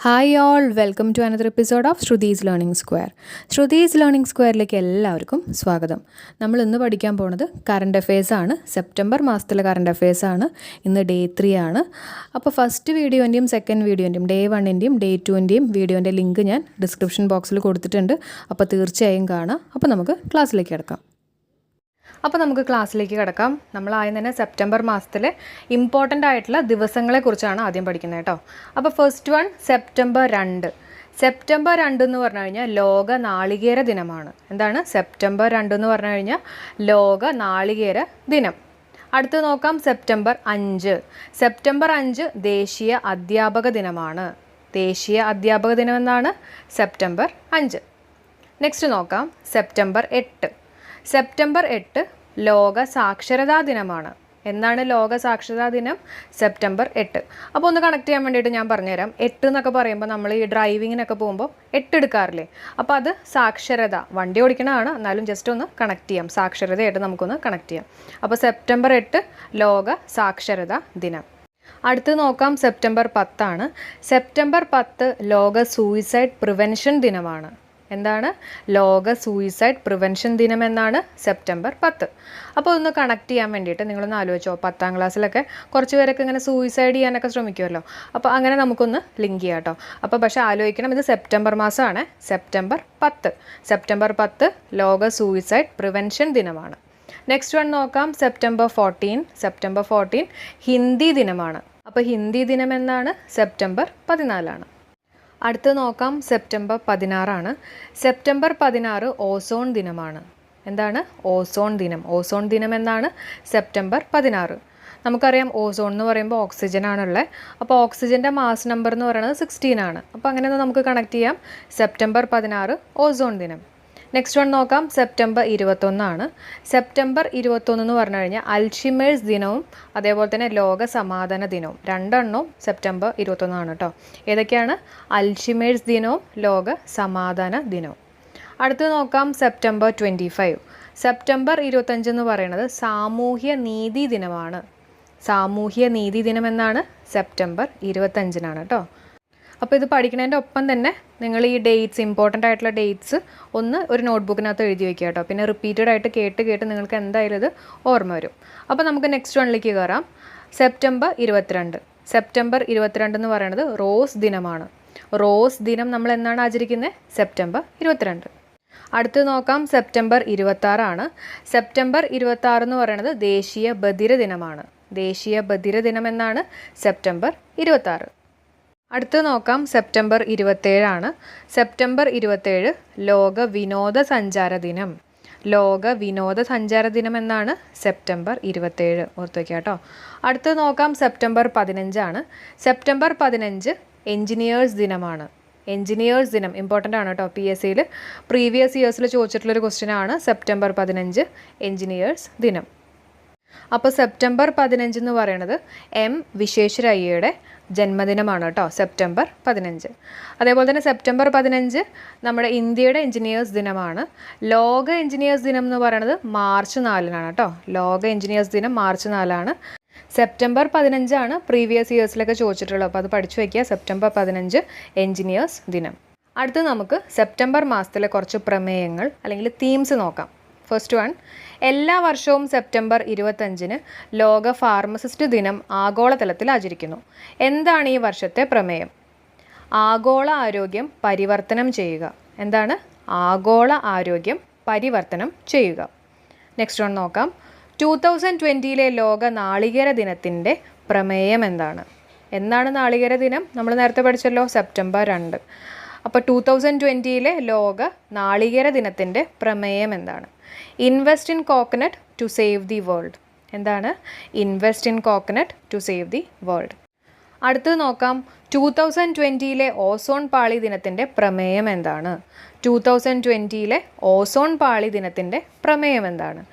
Hi all, welcome to another episode of Shruthi's learning square. Shruthi's learning സ്ക്വയറിലേക്ക് എല്ലാവർക്കും സ്വാഗതം. നമ്മൾ ഇന്ന് പഠിക്കാൻ പോകുന്നത് കറണ്ട് അഫയേഴ്സാണ്. സെപ്റ്റംബർ മാസത്തിലെ കറണ്ട് അഫയേഴ്സാണ്. ഇന്ന് ഡേ 3 ആണ്. അപ്പോൾ ഫസ്റ്റ് വീഡിയോൻ്റെയും സെക്കൻഡ് വീഡിയോൻ്റെയും ഡേ 1-ൻ്റെയും ഡേ 2-ൻ്റെയും വീഡിയോൻ്റെ ലിങ്ക് ഞാൻ ഡിസ്ക്രിപ്ഷൻ ബോക്സിൽ കൊടുത്തിട്ടുണ്ട്. അപ്പോൾ തീർച്ചയായും കാണാം. അപ്പോൾ നമുക്ക് ക്ലാസ്സിലേക്ക് കിടക്കാം. അപ്പോൾ നമുക്ക് ക്ലാസ്സിലേക്ക് കിടക്കാം. നമ്മൾ ആദ്യം തന്നെ സെപ്റ്റംബർ മാസത്തിലെ ഇമ്പോർട്ടൻ്റ് ആയിട്ടുള്ള ദിവസങ്ങളെക്കുറിച്ചാണ് ആദ്യം പഠിക്കുന്നത് കേട്ടോ. അപ്പോൾ ഫസ്റ്റ് വൺ സെപ്റ്റംബർ 2. സെപ്റ്റംബർ 2 എന്ന് പറഞ്ഞു കഴിഞ്ഞാൽ ലോക നാളികേര ദിനമാണ്. എന്താണ് സെപ്റ്റംബർ 2 എന്ന് പറഞ്ഞു കഴിഞ്ഞാൽ ലോക നാളികേര ദിനം. അടുത്ത് നോക്കാം സെപ്റ്റംബർ 5. സെപ്റ്റംബർ 5 ദേശീയ അധ്യാപക ദിനമാണ്. ദേശീയ അധ്യാപക ദിനം എന്നാണ് സെപ്റ്റംബർ 5. നെക്സ്റ്റ് നോക്കാം സെപ്റ്റംബർ 8. സെപ്റ്റംബർ 8 ലോക സാക്ഷരതാ ദിനമാണ്. എന്നാണ് ലോക സാക്ഷരതാ ദിനം? സെപ്റ്റംബർ 8. അപ്പോൾ ഒന്ന് കണക്ട് ചെയ്യാൻ വേണ്ടിയിട്ട് ഞാൻ പറഞ്ഞുതരാം. 8 എന്നൊക്കെ പറയുമ്പോൾ നമ്മൾ ഈ ഡ്രൈവിങ്ങിനൊക്കെ പോകുമ്പോൾ 8 എടുക്കാറില്ലേ? അപ്പോൾ അത് സാക്ഷരത, വണ്ടി ഓടിക്കണതാണ്, എന്നാലും ജസ്റ്റ് ഒന്ന് കണക്ട് ചെയ്യാം. സാക്ഷരതയായിട്ട് നമുക്കൊന്ന് കണക്ട് ചെയ്യാം. അപ്പോൾ സെപ്റ്റംബർ 8 ലോക സാക്ഷരതാ ദിനം. അടുത്ത് നോക്കാം സെപ്റ്റംബർ 10 ആണ്. സെപ്റ്റംബർ 10 ലോക സൂയിസൈഡ് പ്രിവെൻഷൻ ദിനമാണ്. എന്താണ് ലോക സൂയിസൈഡ് പ്രിവെൻഷൻ ദിനം എന്നാണ് സെപ്റ്റംബർ 10. അപ്പോൾ ഒന്ന് കണക്ട് ചെയ്യാൻ വേണ്ടിയിട്ട് നിങ്ങളൊന്ന് ആലോചിച്ചോ. 10ാം ക്ലാസ്സിലൊക്കെ കുറച്ച് പേരൊക്കെ ഇങ്ങനെ സൂയിസൈഡ് ചെയ്യാനൊക്കെ ശ്രമിക്കുമല്ലോ. അപ്പോൾ അങ്ങനെ നമുക്കൊന്ന് ലിങ്ക് ചെയ്യാം കേട്ടോ. അപ്പോൾ പക്ഷേ ആലോചിക്കണം, ഇത് സെപ്റ്റംബർ മാസമാണ്. സെപ്റ്റംബർ 10. സെപ്റ്റംബർ 10 ലോക സൂയിസൈഡ് പ്രിവെൻഷൻ ദിനമാണ്. നെക്സ്റ്റ് വൺ നോക്കാം സെപ്റ്റംബർ 14. സെപ്റ്റംബർ 14 ഹിന്ദി ദിനമാണ്. അപ്പോൾ ഹിന്ദി ദിനം എന്നാണ് സെപ്റ്റംബർ 14. അടുത്ത് നോക്കാം സെപ്റ്റംബർ 16 ആണ്. സെപ്റ്റംബർ 16 ഓസോൺ ദിനമാണ്. എന്താണ് ഓസോൺ ദിനം? ഓസോൺ ദിനം എന്നാണ് സെപ്റ്റംബർ 16. നമുക്കറിയാം ഓസോൺ എന്ന് പറയുമ്പോൾ ഓക്സിജൻ ആണുള്ളത്. അപ്പോൾ ഓക്സിജൻ്റെ മാസ് നമ്പർ എന്ന് പറയുന്നത് 16 ആണ്. അപ്പോൾ അങ്ങനെ നമുക്ക് കണക്ട് ചെയ്യാം. സെപ്റ്റംബർ 16 ഓസോൺ ദിനം. നെക്സ്റ്റ് വൺ നോക്കാം സെപ്റ്റംബർ 21 ആണ്. സെപ്റ്റംബർ 21 എന്ന് പറഞ്ഞു കഴിഞ്ഞാൽ അൽഷിമേഴ്സ് ദിനവും അതേപോലെ തന്നെ ലോക സമാധാന ദിനവും, രണ്ടെണ്ണവും സെപ്റ്റംബർ 21 ആണ് കേട്ടോ. ഏതൊക്കെയാണ്? അൽഷിമേഴ്സ് ദിനവും ലോക സമാധാന ദിനവും. അടുത്ത് നോക്കാം സെപ്റ്റംബർ 25. സെപ്റ്റംബർ 25 എന്ന് പറയുന്നത് സാമൂഹ്യ നീതി ദിനമാണ്. സാമൂഹ്യ നീതി ദിനം എന്നാണ് സെപ്റ്റംബർ 25 കേട്ടോ. അപ്പോൾ ഇത് പഠിക്കുന്നതിൻ്റെ ഒപ്പം തന്നെ നിങ്ങൾ ഈ ഡേറ്റ്സ്, ഇമ്പോർട്ടൻ്റ് ആയിട്ടുള്ള ഡേറ്റ്സ് ഒന്ന് ഒരു നോട്ട്ബുക്കിനകത്ത് എഴുതി വയ്ക്കുക കേട്ടോ. പിന്നെ റിപ്പീറ്റഡ് ആയിട്ട് കേട്ട് നിങ്ങൾക്ക് എന്തായാലും ഇത് ഓർമ്മ വരും. അപ്പോൾ നമുക്ക് നെക്സ്റ്റ് വണ്ണിലേക്ക് കയറാം. സെപ്റ്റംബർ 22. സെപ്റ്റംബർ 22 എന്ന് പറയുന്നത് റോസ് ദിനമാണ്. റോസ് ദിനം നമ്മൾ എന്നാണ് ആചരിക്കുന്നത്? സെപ്റ്റംബർ 22. അടുത്ത് നോക്കാം സെപ്റ്റംബർ 26 ആണ്. സെപ്റ്റംബർ 26 എന്ന് പറയുന്നത് ദേശീയ ബധിര ദിനമാണ്. ദേശീയ ബധിര ദിനം എന്നാണ് സെപ്റ്റംബർ 26. അടുത്ത് നോക്കാം സെപ്റ്റംബർ 27 ആണ്. സെപ്റ്റംബർ 27 ലോക വിനോദസഞ്ചാര ദിനം. ലോക വിനോദസഞ്ചാര ദിനം എന്നാണ് സെപ്റ്റംബർ 27. ഓർത്ത് വയ്ക്കുക കേട്ടോ. അടുത്ത് നോക്കാം സെപ്റ്റംബർ 15 ആണ്. സെപ്റ്റംബർ 15 എൻജിനീയേഴ്സ് ദിനമാണ്. എൻജിനീയേഴ്സ് ദിനം ഇമ്പോർട്ടൻ്റ് ആണ് കേട്ടോ. PSCയിൽ പ്രീവിയസ് ഇയേഴ്സിൽ ചോദിച്ചിട്ടുള്ളൊരു ക്വസ്റ്റ്യൻ ആണ് സെപ്റ്റംബർ 15 എൻജിനീയേഴ്സ് ദിനം. അപ്പോൾ സെപ്റ്റംബർ 15 എന്ന് പറയുന്നത് വിശ്വേശ്വരയ്യയുടെ ജന്മദിനമാണ് കേട്ടോ. സെപ്റ്റംബർ 15. അതേപോലെ തന്നെ സെപ്റ്റംബർ 15 നമ്മുടെ ഇന്ത്യയുടെ എഞ്ചിനീയേഴ്സ് ദിനമാണ്. ലോക എഞ്ചിനീയേഴ്സ് ദിനം എന്ന് പറയുന്നത് മാർച്ച് 4 കേട്ടോ. ലോക എഞ്ചിനീയേഴ്സ് ദിനം മാർച്ച് 4. സെപ്റ്റംബർ 15 പ്രീവിയസ് ഇയേഴ്സിലൊക്കെ ചോദിച്ചിട്ടുള്ളത്. അപ്പോൾ അത് പഠിച്ചു വയ്ക്കുക. സെപ്റ്റംബർ 15 എഞ്ചിനീയേഴ്സ് ദിനം. അടുത്ത് നമുക്ക് സെപ്റ്റംബർ മാസത്തിലെ കുറച്ച് പ്രമേയങ്ങൾ അല്ലെങ്കിൽ തീംസ് നോക്കാം. ഫസ്റ്റ് വൺ, എല്ലാ വർഷവും സെപ്റ്റംബർ 25 ലോക ഫാർമസിസ്റ്റ് ദിനം ആഗോളതലത്തിൽ ആചരിക്കുന്നു. എന്താണ് ഈ വർഷത്തെ പ്രമേയം? ആഗോള ആരോഗ്യം പരിവർത്തനം ചെയ്യുക. എന്താണ്? ആഗോള ആരോഗ്യം പരിവർത്തനം ചെയ്യുക. നെക്സ്റ്റ് വൺ നോക്കാം. 2020 ലോക നാളികേര ദിനത്തിൻ്റെ പ്രമേയം എന്താണ്? എന്നാണ് നാളികേര ദിനം? നമ്മൾ നേരത്തെ പഠിച്ചല്ലോ, സെപ്റ്റംബർ 2. അപ്പോൾ 2020 ലോക നാളികേര ദിനത്തിൻ്റെ പ്രമേയം എന്താണ്? Invest in coconut to save the world. എന്താണ്? Invest in coconut to save the world. അടുത്ത് നോക്കാം 2020 ഓസോൺ പാളി ദിനത്തിൻ്റെ പ്രമേയം എന്താണ്? 2020 ഓസോൺ പാളി ദിനത്തിൻ്റെ പ്രമേയം എന്താണ്?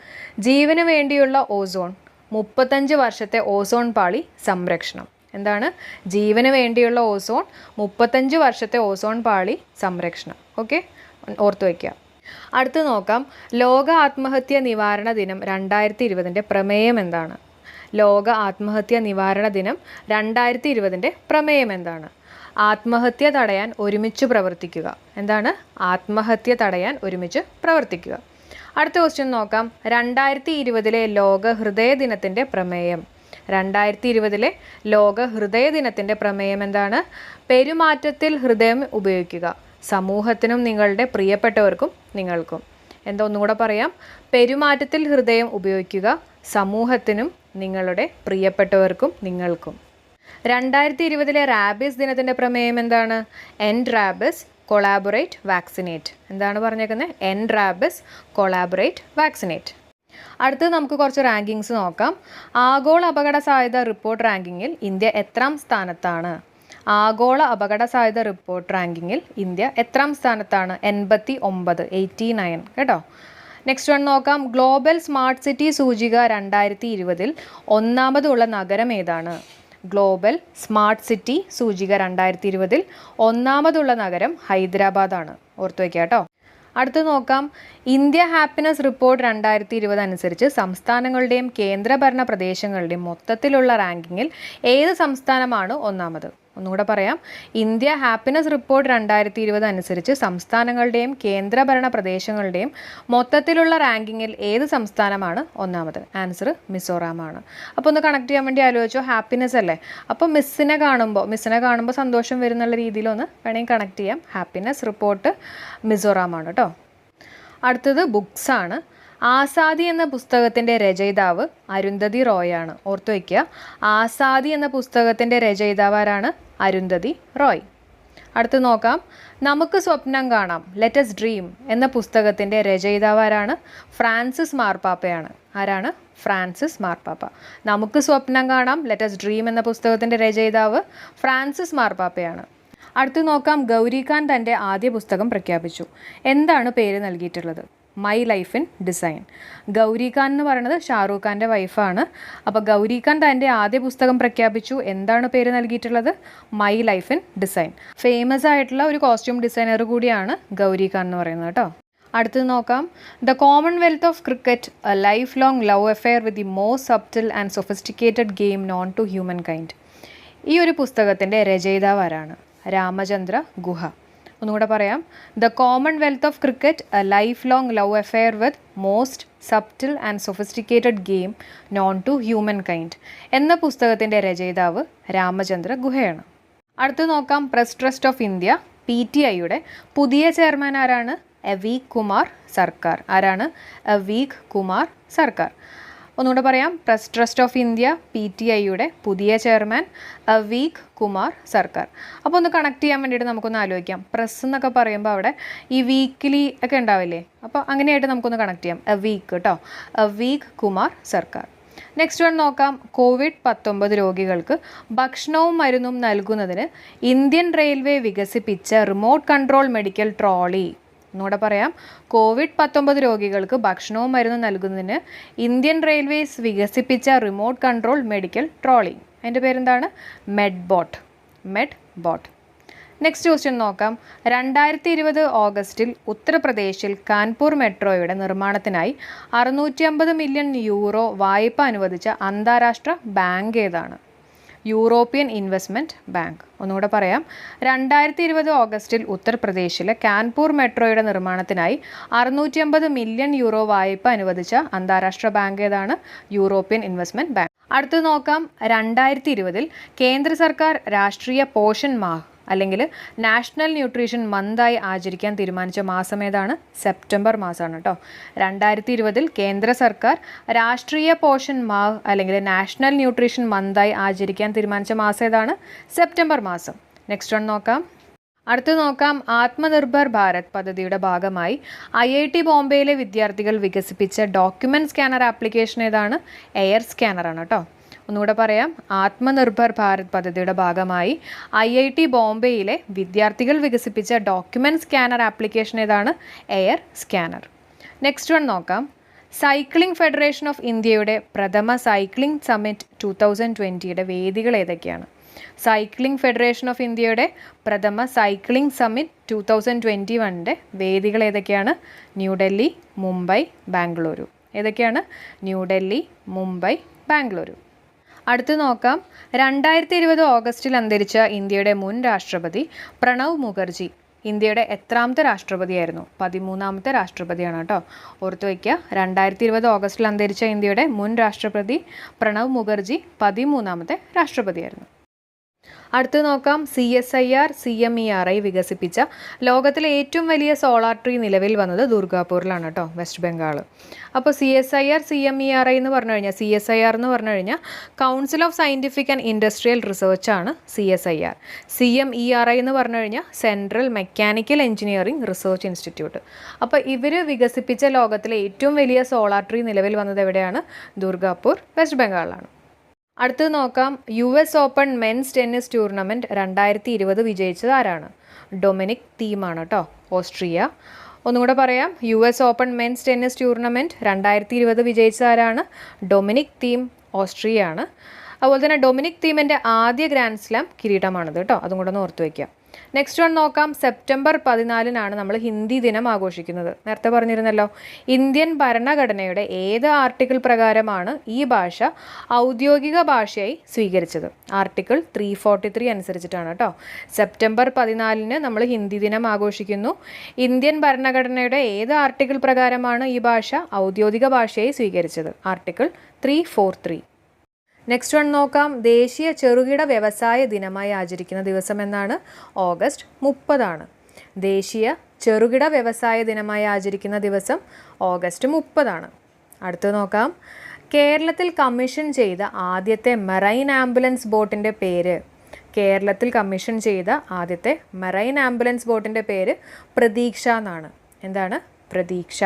ജീവന് വേണ്ടിയുള്ള ഓസോൺ, 35 വർഷത്തെ ഓസോൺ പാളി സംരക്ഷണം. എന്താണ്? ജീവന് വേണ്ടിയുള്ള ഓസോൺ, 35 വർഷത്തെ ഓസോൺ പാളി സംരക്ഷണം. ഓക്കെ, ഓർത്ത് വയ്ക്കുക. അടുത്ത് നോക്കാം ലോക ആത്മഹത്യ നിവാരണ ദിനം 2020 പ്രമേയം എന്താണ്? ലോക ആത്മഹത്യ നിവാരണ ദിനം 2020 പ്രമേയം എന്താണ്? ആത്മഹത്യ തടയാൻ ഒരുമിച്ച് പ്രവർത്തിക്കുക. എന്താണ്? ആത്മഹത്യ തടയാൻ ഒരുമിച്ച് പ്രവർത്തിക്കുക. അടുത്ത ക്വസ്റ്റ്യൻ നോക്കാം. 2020 ലോക ഹൃദയ ദിനത്തിൻ്റെ പ്രമേയം. 2020 ലോക ഹൃദയ ദിനത്തിൻ്റെ പ്രമേയം എന്താണ്? പെരുമാറ്റത്തിൽ ഹൃദയം ഉപയോഗിക്കുക. സമൂഹത്തിനും നിങ്ങളുടെ പ്രിയപ്പെട്ടവർക്കും നിങ്ങൾക്കും. എന്താ ഒന്നുകൂടെ പറയാം. പെരുമാറ്റത്തിൽ ഹൃദയം ഉപയോഗിക്കുക. സമൂഹത്തിനും നിങ്ങളുടെ പ്രിയപ്പെട്ടവർക്കും നിങ്ങൾക്കും. 2020 റാബീസ് ദിനത്തിൻ്റെ പ്രമേയം എന്താണ്? End rabies, collaborate, vaccinate. എന്താണ് പറഞ്ഞേക്കുന്നത്? End rabies, collaborate, vaccinate. അടുത്തത് നമുക്ക് കുറച്ച് റാങ്കിങ്സ് നോക്കാം. ആഗോള അപകട സാധ്യത റിപ്പോർട്ട് റാങ്കിങ്ങിൽ ഇന്ത്യ എത്രാം സ്ഥാനത്താണ്? ആഗോള അപകട സാധ്യത റിപ്പോർട്ട് റാങ്കിങ്ങിൽ ഇന്ത്യ എത്രാം സ്ഥാനത്താണ്? 89, 89 കേട്ടോ. നെക്സ്റ്റ് വൺ നോക്കാം. ഗ്ലോബൽ സ്മാർട്ട് സിറ്റി സൂചിക 2020 ഒന്നാമതുള്ള നഗരം ഏതാണ്? ഗ്ലോബൽ സ്മാർട്ട് സിറ്റി സൂചിക 2020 ഒന്നാമതുള്ള നഗരം ഹൈദരാബാദാണ്. ഓർത്തു വയ്ക്കുക കേട്ടോ. അടുത്ത് നോക്കാം. ഇന്ത്യ ഹാപ്പിനെസ് റിപ്പോർട്ട് 2020 അനുസരിച്ച് സംസ്ഥാനങ്ങളുടെയും കേന്ദ്രഭരണ പ്രദേശങ്ങളുടെയും മൊത്തത്തിലുള്ള റാങ്കിങ്ങിൽ ഏത് സംസ്ഥാനമാണ് ഒന്നാമത്? ഒന്നുകൂടെ പറയാം. ഇന്ത്യ ഹാപ്പിനെസ് റിപ്പോർട്ട് 2020 അനുസരിച്ച് സംസ്ഥാനങ്ങളുടെയും കേന്ദ്രഭരണ പ്രദേശങ്ങളുടെയും മൊത്തത്തിലുള്ള റാങ്കിങ്ങിൽ ഏത് സംസ്ഥാനമാണ് ഒന്നാമത്? ആൻസർ മിസോറാമാണ്. അപ്പോൾ ഒന്ന് കണക്ട് ചെയ്യാൻ വേണ്ടി ആലോചിച്ചോ. ഹാപ്പിനെസ് അല്ലേ? അപ്പോൾ മിസ്സിനെ കാണുമ്പോൾ സന്തോഷം വരുന്നുള്ള രീതിയിലൊന്ന് വേണമെങ്കിൽ കണക്ട് ചെയ്യാം. ഹാപ്പിനെസ് റിപ്പോർട്ട് മിസോറാമാണ് കേട്ടോ. അടുത്തത് ബുക്സാണ്. ആസാദി എന്ന പുസ്തകത്തിൻ്റെ രചയിതാവ് അരുന്ധതി റോയാണ്. ഓർത്തു വയ്ക്കുക. ആസാദി എന്ന പുസ്തകത്തിൻ്റെ രചയിതാവ് ആരാണ്? അരുന്ധതി റോയ്. അടുത്ത് നോക്കാം. നമുക്ക് സ്വപ്നം കാണാം, ലെറ്റസ് ഡ്രീം എന്ന പുസ്തകത്തിൻ്റെ രചയിതാവ് ആരാണ്? ഫ്രാൻസിസ് മാർപ്പാപ്പയാണ്. ആരാണ്? ഫ്രാൻസിസ് മാർപ്പാപ്പ. നമുക്ക് സ്വപ്നം കാണാം, ലെറ്റസ് ഡ്രീം എന്ന പുസ്തകത്തിൻ്റെ രചയിതാവ് ഫ്രാൻസിസ് മാർപ്പാപ്പയാണ്. അടുത്ത് നോക്കാം. ഗൗരിഖാൻ തൻ്റെ ആദ്യ പുസ്തകം പ്രഖ്യാപിച്ചു. എന്താണ് പേര് നൽകിയിട്ടുള്ളത്? My life in design. Gauri Khan എന്ന് പറയുന്നത് ഷാറൂഖ് ഖാൻ്റെ വൈഫാണ്. അപ്പോൾ ഗൗരിഖാൻ തൻ്റെ ആദ്യ പുസ്തകം പ്രഖ്യാപിച്ചു. എന്താണ് പേര് നൽകിയിട്ടുള്ളത്? My life in design. Famous ആയിട്ടുള്ള ഒരു കോസ്റ്റ്യൂം ഡിസൈനർ കൂടിയാണ് ഗൗരിഖാൻ എന്ന് പറയുന്നത് കേട്ടോ. അടുത്തത് നോക്കാം. The commonwealth of cricket, a lifelong love affair with the most subtle and sophisticated game known to humankind. ഈ ഒരു പുസ്തകത്തിൻ്റെ രചയിതാവ് ആരാണ്? രാമചന്ദ്ര ഗുഹ. ഒന്നുകൂടെ പറയാം. The commonwealth of cricket, a lifelong love affair with most subtle and sophisticated game known to humankind എന്ന പുസ്തകത്തിൻ്റെ രചയിതാവ് രാമചന്ദ്ര ഗുഹയാണ്. അടുത്ത് നോക്കാം. പ്രസ് ട്രസ്റ്റ് ഓഫ് ഇന്ത്യ PTIയുടെ പുതിയ ചെയർമാൻ ആരാണ്? അവീക് കുമാർ സർക്കാർ. ആരാണ്? അവീക് കുമാർ സർക്കാർ. ഒന്നുകൂടെ പറയാം. പ്രസ് ട്രസ്റ്റ് ഓഫ് ഇന്ത്യ PTIയുടെ പുതിയ ചെയർമാൻ അവീക് കുമാർ സർക്കാർ. അപ്പോൾ ഒന്ന് കണക്ട് ചെയ്യാൻ വേണ്ടിയിട്ട് നമുക്കൊന്ന് ആലോചിക്കാം. പ്രസ് എന്നൊക്കെ പറയുമ്പോൾ അവിടെ ഈ വീക്ക്ലി ഒക്കെ ഉണ്ടാവില്ലേ? അപ്പോൾ അങ്ങനെയായിട്ട് നമുക്കൊന്ന് കണക്ട് ചെയ്യാം. അവീക് കേട്ടോ. അവീക് കുമാർ സർക്കാർ. നെക്സ്റ്റ് വൺ നോക്കാം. COVID-19 രോഗികൾക്ക് ഭക്ഷണവും മരുന്നും നൽകുന്നതിന് ഇന്ത്യൻ റെയിൽവേ വികസിപ്പിച്ച റിമോട്ട് കൺട്രോൾ മെഡിക്കൽ ട്രോളി. ഒന്നുകൂടെ പറയാം. COVID-19 രോഗികൾക്ക് ഭക്ഷണവും മരുന്നും നൽകുന്നതിന് ഇന്ത്യൻ റെയിൽവേസ് വികസിപ്പിച്ച റിമോട്ട് കൺട്രോൾ മെഡിക്കൽ ട്രോളി. അതിൻ്റെ പേരെന്താണ്? മെഡ്ബോട്ട്. നെക്സ്റ്റ് ക്വസ്റ്റ്യൻ നോക്കാം. 2020 ഓഗസ്റ്റിൽ ഉത്തർപ്രദേശിൽ കാൺപൂർ മെട്രോയുടെ നിർമ്മാണത്തിനായി 650 മില്യൺ യൂറോ വായ്പ അനുവദിച്ച അന്താരാഷ്ട്ര ബാങ്ക് ഏതാണ്? European investment bank. ഒന്നുകൂടെ പറയാം. 2020 ഓഗസ്റ്റിൽ ഉത്തർപ്രദേശിലെ കാൺപൂർ മെട്രോയുടെ നിർമ്മാണത്തിനായി 650 മില്യൺ യൂറോ വായ്പ അനുവദിച്ച അന്താരാഷ്ട്ര ബാങ്ക് ഏതാണ്? European investment bank. അടുത്ത് നോക്കാം. 2020 കേന്ദ്ര സർക്കാർ രാഷ്ട്രീയ പോഷൻ മാഹ് അല്ലെങ്കിൽ നാഷണൽ ന്യൂട്രീഷൻ മന്തായി ആചരിക്കാൻ തീരുമാനിച്ച മാസം ഏതാണ്? സെപ്റ്റംബർ മാസമാണ് കേട്ടോ. 2020 കേന്ദ്ര സർക്കാർ രാഷ്ട്രീയ പോഷൻ മാഹ് അല്ലെങ്കിൽ നാഷണൽ ന്യൂട്രീഷൻ മന്തായി ആചരിക്കാൻ തീരുമാനിച്ച മാസം ഏതാണ്? സെപ്റ്റംബർ മാസം. നെക്സ്റ്റ് വൺ നോക്കാം. അടുത്ത് നോക്കാം. ആത്മനിർഭർ ഭാരത് പദ്ധതിയുടെ ഭാഗമായി IIT ബോംബെയിലെ വിദ്യാർത്ഥികൾ വികസിപ്പിച്ച ഡോക്യുമെൻറ്റ് സ്കാനർ ആപ്ലിക്കേഷൻ ഏതാണ്? എയർ സ്കാനറാണ് കേട്ടോ. ഒന്നുകൂടെ പറയാം. ആത്മനിർഭർ ഭാരത് പദ്ധതിയുടെ ഭാഗമായി IIT ബോംബെയിലെ വിദ്യാർത്ഥികൾ വികസിപ്പിച്ച ഡോക്യുമെൻറ്റ് സ്കാനർ ആപ്ലിക്കേഷൻ ഏതാണ്? Air scanner. നെക്സ്റ്റ് വൺ നോക്കാം. സൈക്ലിംഗ് ഫെഡറേഷൻ ഓഫ് ഇന്ത്യയുടെ പ്രഥമ സൈക്ലിംഗ് സമ്മിറ്റ് 2020യുടെ വേദികൾ ഏതൊക്കെയാണ്? സൈക്ലിംഗ് ഫെഡറേഷൻ ഓഫ് ഇന്ത്യയുടെ പ്രഥമ സൈക്ലിംഗ് സമ്മിറ്റ് 2021ൻ്റെ വേദികൾ ഏതൊക്കെയാണ്? ന്യൂഡൽഹി, മുംബൈ, ബാംഗ്ലൂരു. ഏതൊക്കെയാണ്? ന്യൂഡൽഹി, മുംബൈ, ബാംഗ്ലൂരു. അടുത്ത് നോക്കാം. 2020 ഓഗസ്റ്റിൽ അന്തരിച്ച ഇന്ത്യയുടെ മുൻ രാഷ്ട്രപതി പ്രണവ് മുഖർജി ഇന്ത്യയുടെ എത്രാമത്തെ രാഷ്ട്രപതിയായിരുന്നു? 13ാമത്തെ രാഷ്ട്രപതിയാണ് കേട്ടോ. ഓർത്ത് വയ്ക്കുക. 2020 ഓഗസ്റ്റിൽ അന്തരിച്ച ഇന്ത്യയുടെ മുൻ രാഷ്ട്രപതി പ്രണവ് മുഖർജി 13ാമത്തെ രാഷ്ട്രപതിയായിരുന്നു. അടുത്ത് നോക്കാം. CSIR CMERI വികസിപ്പിച്ച ലോകത്തിലെ ഏറ്റവും വലിയ സോളാർ ട്രീ നിലവിൽ വന്നത് ദുർഗാപൂരിലാണ് കേട്ടോ, വെസ്റ്റ് ബംഗാൾ. അപ്പോൾ CSIR CMERI എന്ന് പറഞ്ഞു കഴിഞ്ഞാൽ, CSIR എന്ന് പറഞ്ഞു കഴിഞ്ഞാൽ council of scientific and industrial research ആണ് CSIR. CMERI എന്ന് പറഞ്ഞു കഴിഞ്ഞാൽ central mechanical engineering research institute. അപ്പോൾ ഇവർ വികസിപ്പിച്ച ലോകത്തിലെ ഏറ്റവും വലിയ സോളാർ ട്രീ നിലവിൽ വന്നത് എവിടെയാണ്? ദുർഗാപൂർ, വെസ്റ്റ് ബംഗാളിലാണ്. അടുത്തത് നോക്കാം. US open men's tennis tournament 2020 വിജയിച്ചത് ആരാണ്? ഡൊമിനിക് തീമാണ് കേട്ടോ, ഓസ്ട്രിയ. ഒന്നുകൂടെ പറയാം. US open men's tennis tournament 2020 വിജയിച്ചത് ആരാണ്? ഡൊമിനിക് തീം, ഓസ്ട്രിയ ആണ്. അതുപോലെ തന്നെ ഡൊമിനിക് തീമിൻ്റെ ആദ്യ ഗ്രാൻഡ് സ്ലാം കിരീടമാണിത് കേട്ടോ, അതും കൂടെ ഒന്ന് ഓർത്ത് വയ്ക്കാം. നെക്സ്റ്റ് വൺ നോക്കാം. സെപ്റ്റംബർ 14 നമ്മൾ ഹിന്ദി ദിനം ആഘോഷിക്കുന്നത്. നേരത്തെ പറഞ്ഞിരുന്നല്ലോ. ഇന്ത്യൻ ഭരണഘടനയുടെ ഏത് ആർട്ടിക്കിൾ പ്രകാരമാണ് ഈ ഭാഷ ഔദ്യോഗിക ഭാഷയായി സ്വീകരിച്ചത്? ആർട്ടിക്കിൾ 343 അനുസരിച്ചിട്ടാണ് കേട്ടോ. സെപ്റ്റംബർ 14 നമ്മൾ ഹിന്ദി ദിനം ആഘോഷിക്കുന്നു. ഇന്ത്യൻ ഭരണഘടനയുടെ ഏത് ആർട്ടിക്കിൾ പ്രകാരമാണ് ഈ ഭാഷ ഔദ്യോഗിക ഭാഷയായി സ്വീകരിച്ചത്? ആർട്ടിക്കിൾ 343. നെക്സ്റ്റ് വൺ നോക്കാം. ദേശീയ ചെറുകിട വ്യവസായ ദിനമായി ആചരിക്കുന്ന ദിവസം എന്നാണ്? ഓഗസ്റ്റ് 30 ദേശീയ ചെറുകിട വ്യവസായ ദിനമായി ആചരിക്കുന്ന ദിവസം ഓഗസ്റ്റ് 30. അടുത്ത് നോക്കാം. കേരളത്തിൽ കമ്മീഷൻ ചെയ്ത ആദ്യത്തെ മെറൈൻ ആംബുലൻസ് ബോട്ടിൻ്റെ പേര്? കേരളത്തിൽ കമ്മീഷൻ ചെയ്ത ആദ്യത്തെ മെറൈൻ ആംബുലൻസ് ബോട്ടിൻ്റെ പേര് പ്രതീക്ഷ എന്നാണ്. എന്താണ്? പ്രതീക്ഷ.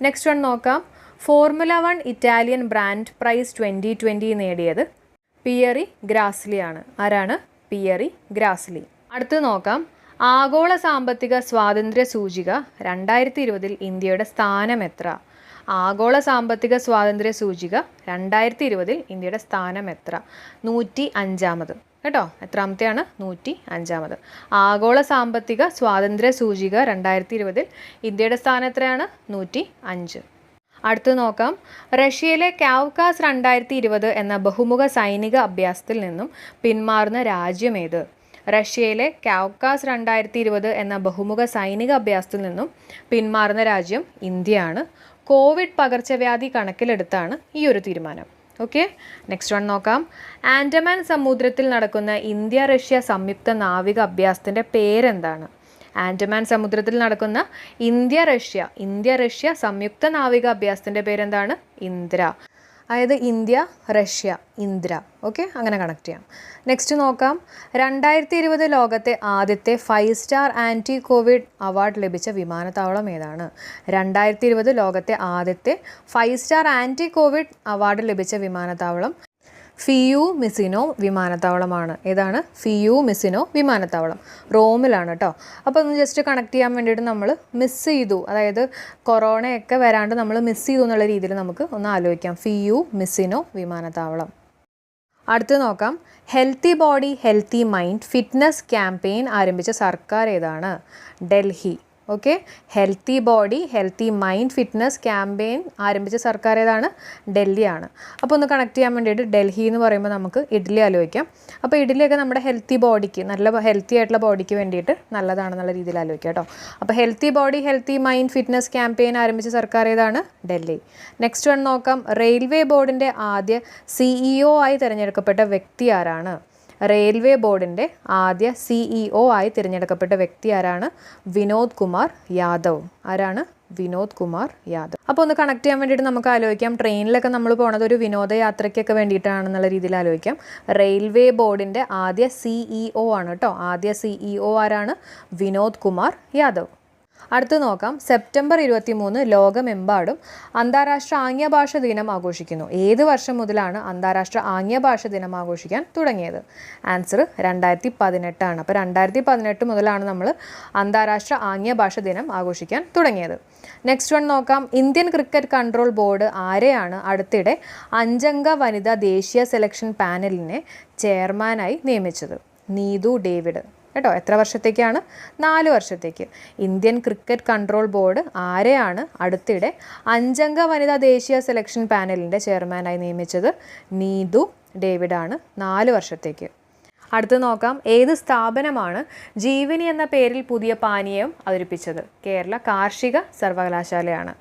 നെക്സ്റ്റ് വൺ നോക്കാം. ഫോർമുല 1 ഇറ്റാലിയൻ ബ്രാൻഡ് പ്രൈസ് 2020 നേടിയത് പിയറി ഗ്രാസ്ലിയാണ്. ആരാണ്? പിയറി ഗ്രാസ്ലി. അടുത്ത് നോക്കാം. ആഗോള സാമ്പത്തിക സ്വാതന്ത്ര്യ സൂചിക 2020 ഇന്ത്യയുടെ സ്ഥാനം എത്ര? ആഗോള സാമ്പത്തിക സ്വാതന്ത്ര്യ സൂചിക 2020 ഇന്ത്യയുടെ സ്ഥാനം എത്ര? 105 കേട്ടോ. എത്രാമത്തെയാണ്? 105. ആഗോള സാമ്പത്തിക സ്വാതന്ത്ര്യ സൂചിക 2020 ഇന്ത്യയുടെ സ്ഥാനം എത്രയാണ്? 105. അടുത്ത് നോക്കാം. റഷ്യയിലെ കാവ്കാസ് 2020 എന്ന ബഹുമുഖ സൈനിക അഭ്യാസത്തിൽ നിന്നും പിന്മാറുന്ന രാജ്യമേത്? റഷ്യയിലെ കാവ്കാസ് 2020 എന്ന ബഹുമുഖ സൈനിക അഭ്യാസത്തിൽ നിന്നും പിന്മാറുന്ന രാജ്യം ഇന്ത്യയാണ്. കോവിഡ് പകർച്ചവ്യാധി കണക്കിലെടുത്താണ് ഈ ഒരു തീരുമാനം. ഓക്കെ. നെക്സ്റ്റ് വൺ നോക്കാം. ആൻഡമാൻ സമുദ്രത്തിൽ നടക്കുന്ന ഇന്ത്യ റഷ്യ സംയുക്ത നാവിക അഭ്യാസത്തിൻ്റെ പേരെന്താണ്? ആൻഡമാൻ സമുദ്രത്തിൽ നടക്കുന്ന ഇന്ത്യ റഷ്യ സംയുക്ത നാവിക അഭ്യാസത്തിൻ്റെ പേരെന്താണ്? ഇന്ദ്ര. അതായത് ഇന്ത്യ റഷ്യ ഇന്ദ്ര. ഓക്കെ, അങ്ങനെ കണക്ട് ചെയ്യാം. നെക്സ്റ്റ് നോക്കാം. 2020 ലോകത്തെ ആദ്യത്തെ 5 സ്റ്റാർ ആൻറ്റി കോവിഡ് അവാർഡ് ലഭിച്ച വിമാനത്താവളം ഏതാണ്? 2020 ലോകത്തെ ആദ്യത്തെ 5 സ്റ്റാർ ആൻറ്റി കോവിഡ് അവാർഡ് ലഭിച്ച വിമാനത്താവളം ഫിയുമിസിനോ വിമാനത്താവളമാണ്. ഏതാണ്? ഫിയുമിസിനോ വിമാനത്താവളം, റോമിലാണ് കേട്ടോ. അപ്പോൾ ഒന്ന് ജസ്റ്റ് കണക്ട് ചെയ്യാൻ വേണ്ടിയിട്ട് നമ്മൾ മിസ് ചെയ്തു, അതായത് കൊറോണയൊക്കെ വരാണ്ട് നമ്മൾ മിസ് ചെയ്തു എന്നുള്ള രീതിയിൽ നമുക്ക് ഒന്ന് ആലോചിക്കാം. ഫിയുമിസിനോ വിമാനത്താവളം. അടുത്ത് നോക്കാം. Healthy body healthy mind fitness campaign ആരംഭിച്ച സർക്കാർ ഏതാണ്? Delhi. Okay. Healthy body healthy mind fitness campaign ആരംഭിച്ച സർക്കാർ ഏതാണ്? ഡൽഹിയാണ്. അപ്പോൾ ഒന്ന് കണക്ട് ചെയ്യാൻ വേണ്ടിയിട്ട് ഡൽഹി എന്ന് പറയുമ്പോൾ നമുക്ക് ഇഡ്ഡലി ആലോചിക്കാം. അപ്പോൾ ഇഡ്ഡലിയൊക്കെ നമ്മുടെ ഹെൽത്തി ബോഡിക്ക്, നല്ല ഹെൽത്തി ആയിട്ടുള്ള ബോഡിക്ക് വേണ്ടിയിട്ട് നല്ലതാണെന്നുള്ള രീതിയിൽ ആലോചിക്കാം കേട്ടോ. അപ്പോൾ healthy body healthy mind fitness campaign ആരംഭിച്ച സർക്കാർ ഏതാണ്? ഡൽഹി. നെക്സ്റ്റ് വൺ നോക്കാം. റെയിൽവേ ബോർഡിൻ്റെ ആദ്യ CEO ആയി തിരഞ്ഞെടുക്കപ്പെട്ട വ്യക്തി ആരാണ്? റെയിൽവേ ബോർഡിൻ്റെ ആദ്യ CEO ആയി തിരഞ്ഞെടുക്കപ്പെട്ട വ്യക്തി ആരാണ്? വിനോദ് കുമാർ യാദവ്. ആരാണ്? വിനോദ് കുമാർ യാദവ്. അപ്പോൾ ഒന്ന് കണക്ട് ചെയ്യാൻ വേണ്ടിയിട്ട് നമുക്ക് ആലോചിക്കാം. ട്രെയിനിലൊക്കെ നമ്മൾ പോണത് ഒരു വിനോദയാത്രയ്ക്കൊക്കെ വേണ്ടിയിട്ടാണെന്നുള്ള രീതിയിൽ ആലോചിക്കാം. റെയിൽവേ ബോർഡിൻ്റെ ആദ്യ CEO ആണ് കേട്ടോ. ആദ്യ CEO ആരാണ്? വിനോദ് കുമാർ യാദവ്. അടുത്ത് നോക്കാം. സെപ്റ്റംബർ 23 ലോകമെമ്പാടും അന്താരാഷ്ട്ര ആംഗ്യഭാഷ ദിനം ആഘോഷിക്കുന്നു. ഏത് വർഷം മുതലാണ് അന്താരാഷ്ട്ര ആംഗ്യഭാഷ ദിനം ആഘോഷിക്കാൻ തുടങ്ങിയത്? ആൻസർ 2018 ആണ്. അപ്പോൾ 2018 മുതലാണ് നമ്മൾ അന്താരാഷ്ട്ര ആംഗ്യഭാഷ ദിനം ആഘോഷിക്കാൻ തുടങ്ങിയത്. നെക്സ്റ്റ് വൺ നോക്കാം. ഇന്ത്യൻ ക്രിക്കറ്റ് കൺട്രോൾ ബോർഡ് ആരെയാണ് അടുത്തിടെ 5 അംഗ വനിതാ ദേശീയ സെലക്ഷൻ പാനലിനെ ചെയർമാനായി നിയമിച്ചത്? നീതു ഡേവിഡ്. കേട്ടോ. എത്ര വർഷത്തേക്കാണ്? 4 വർഷത്തേക്ക്. ഇന്ത്യൻ ക്രിക്കറ്റ് കൺട്രോൾ ബോർഡ് ആരെയാണ് അടുത്തിടെ 5 അംഗ വനിതാ ദേശീയ സെലക്ഷൻ പാനലിൻ്റെ ചെയർമാനായി നിയമിച്ചത്? നീതു ഡേവിഡാണ്. 4 വർഷത്തേക്ക്. അടുത്ത് നോക്കാം, ഏത് സ്ഥാപനമാണ് ജീവനി എന്ന പേരിൽ പുതിയ പാനീയം അവതരിപ്പിച്ചത്? കേരള കാർഷിക സർവകലാശാലയാണ്.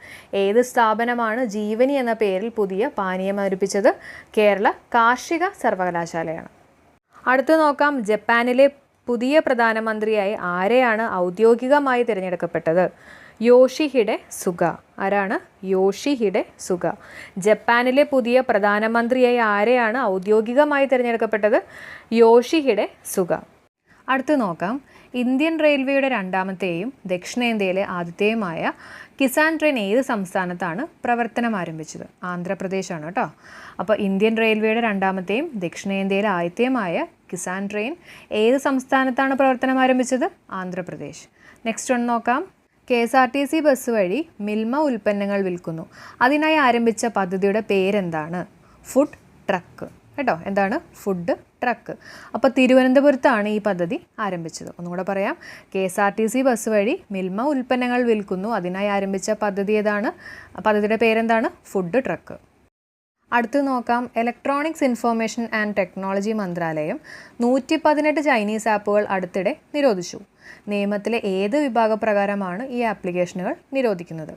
ഏത് സ്ഥാപനമാണ് ജീവനി എന്ന പേരിൽ പുതിയ പാനീയം അവതരിപ്പിച്ചത്? കേരള കാർഷിക സർവകലാശാലയാണ്. അടുത്ത് നോക്കാം, ജപ്പാനിലെ പുതിയ പ്രധാനമന്ത്രിയായി ആരെയാണ് ഔദ്യോഗികമായി തിരഞ്ഞെടുക്കപ്പെട്ടത്? യോഷിഹിഡെ സുഗ. ആരാണ്? യോഷിഹിഡെ സുഗ. ജപ്പാനിലെ പുതിയ പ്രധാനമന്ത്രിയായി ആരെയാണ് ഔദ്യോഗികമായി തിരഞ്ഞെടുക്കപ്പെട്ടത്? യോഷിഹിഡെ സുഗ. അടുത്ത് നോക്കാം, ഇന്ത്യൻ റെയിൽവേയുടെ രണ്ടാമത്തെയും ദക്ഷിണേന്ത്യയിലെ ആദ്യത്തെയുമായ കിസാൻ ട്രെയിൻ ഏത് സംസ്ഥാനത്താണ് പ്രവർത്തനം ആരംഭിച്ചത്? ആന്ധ്രാപ്രദേശാണ് കേട്ടോ. അപ്പോൾ ഇന്ത്യൻ റെയിൽവേയുടെ രണ്ടാമത്തെയും ദക്ഷിണേന്ത്യയിലെ ആദ്യത്തെയുമായ കിസാൻ ട്രെയിൻ ഏത് സംസ്ഥാനത്താണ് പ്രവർത്തനം ആരംഭിച്ചത്? ആന്ധ്രാപ്രദേശ്. നെക്സ്റ്റ് ഒന്ന് നോക്കാം, KSRTC ബസ് വഴി മിൽമ ഉൽപ്പന്നങ്ങൾ വിൽക്കുന്നു. അതിനായി ആരംഭിച്ച പദ്ധതിയുടെ പേരെന്താണ്? ഫുഡ് ട്രക്ക് കേട്ടോ. എന്താണ്? Food truck. അപ്പോൾ തിരുവനന്തപുരത്താണ് ഈ പദ്ധതി ആരംഭിച്ചത്. ഒന്നുകൂടെ പറയാം, KSRTC ബസ് വഴി മിൽമ ഉൽപ്പന്നങ്ങൾ വിൽക്കുന്നു. അതിനായി ആരംഭിച്ച പദ്ധതി ഏതാണ്? പദ്ധതിയുടെ പേരെന്താണ്? Food truck. അടുത്ത് നോക്കാം, ഇലക്ട്രോണിക്സ് ഇൻഫർമേഷൻ ആൻഡ് ടെക്നോളജി മന്ത്രാലയം 118 ചൈനീസ് ആപ്പുകൾ അടുത്തിടെ നിരോധിച്ചു. നിയമത്തിലെ ഏത് വിഭാഗപ്രകാരമാണ് ഈ ആപ്ലിക്കേഷനുകൾ നിരോധിക്കുന്നത്?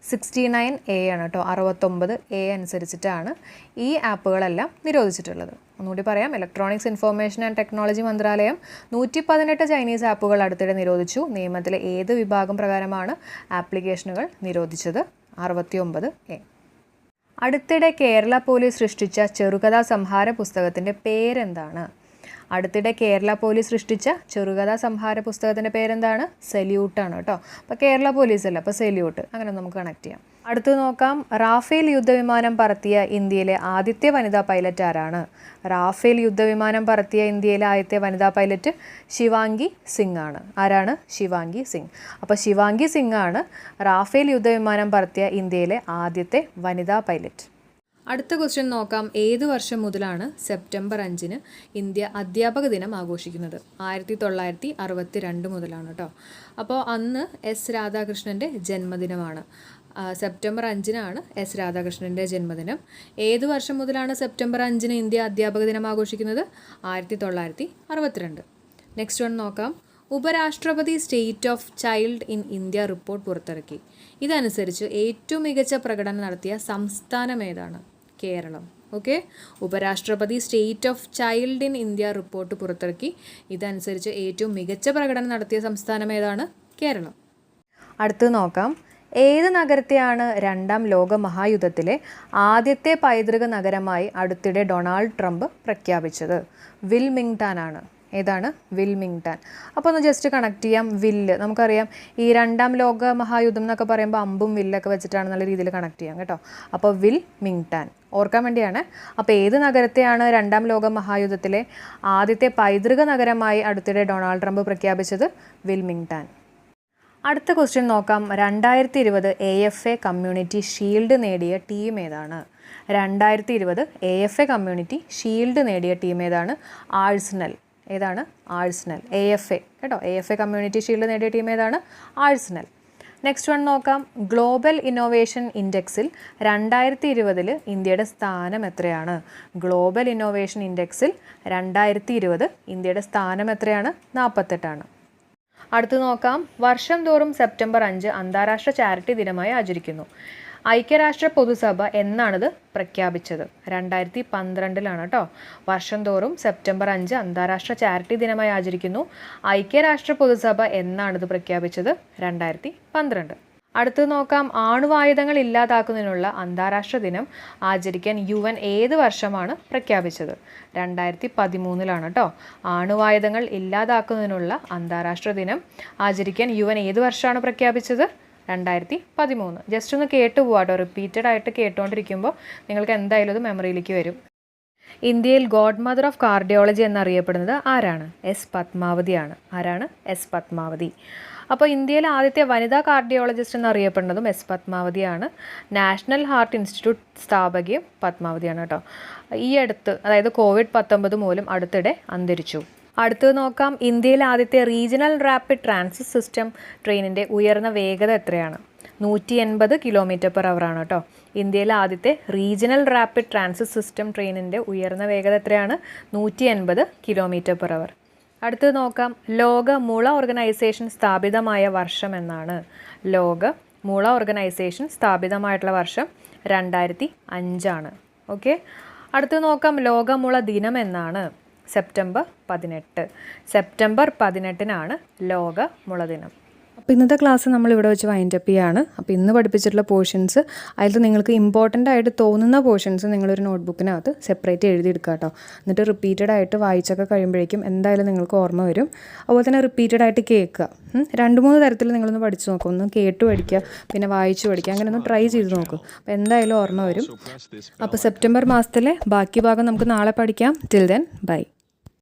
69A ആണ് കേട്ടോ. 69A അനുസരിച്ചിട്ടാണ് ഈ ആപ്പുകളെല്ലാം നിരോധിച്ചിട്ടുള്ളത്. ഒന്നുകൂടി പറയാം, ഇലക്ട്രോണിക്സ് ഇൻഫർമേഷൻ ആൻഡ് ടെക്നോളജി മന്ത്രാലയം 118 ചൈനീസ് ആപ്പുകൾ അടുത്തിടെ നിരോധിച്ചു. നിയമത്തിലെ ഏത് വിഭാഗം പ്രകാരമാണ് ആപ്ലിക്കേഷനുകൾ നിരോധിച്ചത്? 69A. അടുത്തിടെ കേരള പോലീസ് സൃഷ്ടിച്ച ചെറുകഥാ സംഹാര പുസ്തകത്തിൻ്റെ പേരെന്താണ്? അടുത്തിടെ കേരള പോലീസ് സൃഷ്ടിച്ച ചെറുകഥാ സംഹാര പുസ്തകത്തിൻ്റെ പേരെന്താണ്? സല്യൂട്ടാണ് കേട്ടോ. അപ്പോൾ കേരള പോലീസ് അല്ല, അപ്പോൾ സല്യൂട്ട്. അങ്ങനെ നമുക്ക് കണക്ട് ചെയ്യാം. അടുത്ത് നോക്കാം, റാഫേൽ യുദ്ധവിമാനം പറത്തിയ ഇന്ത്യയിലെ ആദ്യത്തെ വനിതാ പൈലറ്റ് ആരാണ്? റാഫേൽ യുദ്ധവിമാനം പറത്തിയ ഇന്ത്യയിലെ ആദ്യത്തെ വനിതാ പൈലറ്റ് ശിവാംഗി സിംഗ് ആണ്. ആരാണ്? ശിവാംഗി സിംഗ്. അപ്പോൾ ശിവാംഗി സിംഗ് ആണ് റാഫേൽ യുദ്ധവിമാനം പറത്തിയ ഇന്ത്യയിലെ ആദ്യത്തെ വനിതാ പൈലറ്റ്. അടുത്ത ക്വസ്റ്റ്യൻ നോക്കാം, ഏത് വർഷം മുതലാണ് സെപ്റ്റംബർ 5 ഇന്ത്യ അധ്യാപക ദിനം ആഘോഷിക്കുന്നത്? 1962 മുതലാണ് കേട്ടോ. അപ്പോൾ അന്ന് എസ് രാധാകൃഷ്ണൻ്റെ ജന്മദിനമാണ്. സെപ്റ്റംബർ 5 എസ് രാധാകൃഷ്ണൻ്റെ ജന്മദിനം. ഏത് വർഷം മുതലാണ് സെപ്റ്റംബർ 5 ഇന്ത്യ അധ്യാപക ദിനം ആഘോഷിക്കുന്നത്? 1962. നെക്സ്റ്റ് വൺ നോക്കാം, ഉപരാഷ്ട്രപതി state of child in India report പുറത്തിറക്കി. ഇതനുസരിച്ച് ഏറ്റവും മികച്ച പ്രകടനം നടത്തിയ സംസ്ഥാനം ഏതാണ്? കേരളം. ഓക്കെ, ഉപരാഷ്ട്രപതി state of child in India report പുറത്തിറക്കി. ഇതനുസരിച്ച് ഏറ്റവും മികച്ച പ്രകടനം നടത്തിയ സംസ്ഥാനം ഏതാണ്? കേരളം. അടുത്ത് നോക്കാം, ഏത് നഗരത്തെയാണ് 2ാം ലോക മഹായുദ്ധത്തിലെ ആദ്യത്തെ പൈതൃക നഗരമായി അടുത്തിടെ ഡൊണാൾഡ് ട്രംപ് പ്രഖ്യാപിച്ചത്? വിൽമിംഗ്ടൺ ആണ്. ഏതാണ്? വിൽമിംഗ്ടൺ. അപ്പോൾ ഒന്ന് ജസ്റ്റ് കണക്ട് ചെയ്യാം. വില്ല് നമുക്കറിയാം, ഈ 2ാം ലോക മഹായുദ്ധം എന്നൊക്കെ പറയുമ്പോൾ അമ്പും വില്ലൊക്കെ വെച്ചിട്ടാണ് നല്ല രീതിയിൽ കണക്ട് ചെയ്യാം കേട്ടോ. അപ്പോൾ വിൽമിംഗ്ടൺ ഓർക്കാൻ വേണ്ടിയാണ്. അപ്പോൾ ഏത് നഗരത്തെയാണ് 2ാം ലോക മഹായുദ്ധത്തിലെ ആദ്യത്തെ പൈതൃക നഗരമായി അടുത്തിടെ ഡൊണാൾഡ് ട്രംപ് പ്രഖ്യാപിച്ചത്? വിൽമിംഗ്ടൺ. അടുത്ത ക്വസ്റ്റ്യൻ നോക്കാം, 2020 AFA കമ്മ്യൂണിറ്റി ഷീൽഡ് നേടിയ ടീം ഏതാണ്? 2020 AFA കമ്മ്യൂണിറ്റി ഷീൽഡ് നേടിയ ടീം ഏതാണ്? ആഴ്സണൽ. ഏതാണ്? ആഴ്സണൽ. AFA കേട്ടോ. AFA കമ്മ്യൂണിറ്റി ഷീൽഡ് നേടിയ ടീം ഏതാണ്? ആഴ്സണൽ. നെക്സ്റ്റ് വൺ നോക്കാം, ഗ്ലോബൽ ഇന്നോവേഷൻ ഇൻഡെക്സിൽ 2020 ഇന്ത്യയുടെ സ്ഥാനം എത്രയാണ്? ഗ്ലോബൽ ഇന്നോവേഷൻ ഇൻഡെക്സിൽ 2020 ഇന്ത്യയുടെ സ്ഥാനം എത്രയാണ്? 48ആണ്. അടുത്ത് നോക്കാം, വർഷം തോറും സെപ്റ്റംബർ 5 അന്താരാഷ്ട്ര ചാരിറ്റി ദിനമായി ആചരിക്കുന്നു. ഐക്യരാഷ്ട്ര പൊതുസഭ എന്നാണിത് പ്രഖ്യാപിച്ചത്? 2012 കേട്ടോ. വർഷം തോറും സെപ്റ്റംബർ 5 അന്താരാഷ്ട്ര ചാരിറ്റി ദിനമായി ആചരിക്കുന്നു. ഐക്യരാഷ്ട്ര പൊതുസഭ എന്നാണിത് പ്രഖ്യാപിച്ചത്? 2012. അടുത്ത് നോക്കാം, ആണവായുധങ്ങൾ ഇല്ലാതാക്കുന്നതിനുള്ള അന്താരാഷ്ട്ര ദിനം ആചരിക്കാൻ UN ഏത് വർഷമാണ് പ്രഖ്യാപിച്ചത്? 2013 കേട്ടോ. ആണവായുധങ്ങൾ ഇല്ലാതാക്കുന്നതിനുള്ള അന്താരാഷ്ട്ര ദിനം ആചരിക്കാൻ UN ഏത് വർഷമാണ് പ്രഖ്യാപിച്ചത്? 2013. ജസ്റ്റ് ഒന്ന് കേട്ടു പോവാട്ടോ. റിപ്പീറ്റഡ് ആയിട്ട് കേട്ടുകൊണ്ടിരിക്കുമ്പോൾ നിങ്ങൾക്ക് എന്തായാലും അത് മെമ്മറിയിലേക്ക് വരും. ഇന്ത്യയിൽ ഗോഡ് മദർ ഓഫ് കാർഡിയോളജി എന്നറിയപ്പെടുന്നത് ആരാണ്? എസ് പത്മാവതിയാണ്. ആരാണ്? എസ് പത്മാവതി. അപ്പോൾ ഇന്ത്യയിലെ ആദ്യത്തെ വനിതാ കാർഡിയോളജിസ്റ്റ് എന്നറിയപ്പെടുന്നതും എസ് പത്മാവതിയാണ്. നാഷണൽ ഹാർട്ട് ഇൻസ്റ്റിറ്റ്യൂട്ട് സ്ഥാപകയും പത്മാവതിയാണ് കേട്ടോ. ഈ അടുത്ത്, അതായത് COVID-19 മൂലം അടുത്തിടെ അന്തരിച്ചു. അടുത്തത് നോക്കാം, ഇന്ത്യയിലെ ആദ്യത്തെ റീജിയണൽ റാപ്പിഡ് ട്രാൻസിറ്റ് സിസ്റ്റം ട്രെയിനിൻ്റെ ഉയർന്ന വേഗത എത്രയാണ്? 180 km/h ആണ് കേട്ടോ. ഇന്ത്യയിലെ ആദ്യത്തെ റീജിയണൽ റാപ്പിഡ് ട്രാൻസിറ്റ് സിസ്റ്റം ട്രെയിനിൻ്റെ ഉയർന്ന വേഗത എത്രയാണ്? 180 km/h. അടുത്തത് നോക്കാം, ലോക മുള ഓർഗനൈസേഷൻ സ്ഥാപിതമായ വർഷം എന്നാണ്? ലോക മുള ഓർഗനൈസേഷൻ സ്ഥാപിതമായിട്ടുള്ള വർഷം 2005 ഓക്കെ. അടുത്തത് നോക്കാം, ലോക മുള ദിനം എന്നാണ്? സെപ്റ്റംബർ 18. സെപ്റ്റംബർ 18 ലോക മുള ദിനം. അപ്പോൾ ഇന്നത്തെ ക്ലാസ് നമ്മളിവിടെ വെച്ച് വൈൻഡപ്പ് ചെയ്യുകയാണ്. അപ്പോൾ ഇന്ന് പഠിപ്പിച്ചിട്ടുള്ള പോർഷൻസ് അതിൽ നിങ്ങൾക്ക് ഇമ്പോർട്ടൻ്റ് ആയിട്ട് തോന്നുന്ന പോർഷൻസ് നിങ്ങളൊരു നോട്ട്ബുക്കിനകത്ത് സെപ്പറേറ്റ് എഴുതിയെടുക്കുക കേട്ടോ. എന്നിട്ട് റിപ്പീറ്റഡ് ആയിട്ട് വായിച്ചൊക്കെ കഴിയുമ്പോഴേക്കും എന്തായാലും നിങ്ങൾക്ക് ഓർമ്മ വരും. അതുപോലെ തന്നെ റിപ്പീറ്റഡ് ആയിട്ട് കേൾക്കുക. 2-3 തരത്തിൽ നിങ്ങളൊന്ന് പഠിച്ചു നോക്കും. ഒന്ന് കേട്ട് പഠിക്കുക, പിന്നെ വായിച്ചു പഠിക്കുക, അങ്ങനെ ഒന്ന് ട്രൈ ചെയ്ത് നോക്കും. അപ്പോൾ എന്തായാലും ഓർമ്മ വരും. അപ്പോൾ സെപ്റ്റംബർ മാസത്തിലെ ബാക്കി ഭാഗം നമുക്ക് നാളെ പഠിക്കാം. Till then bye.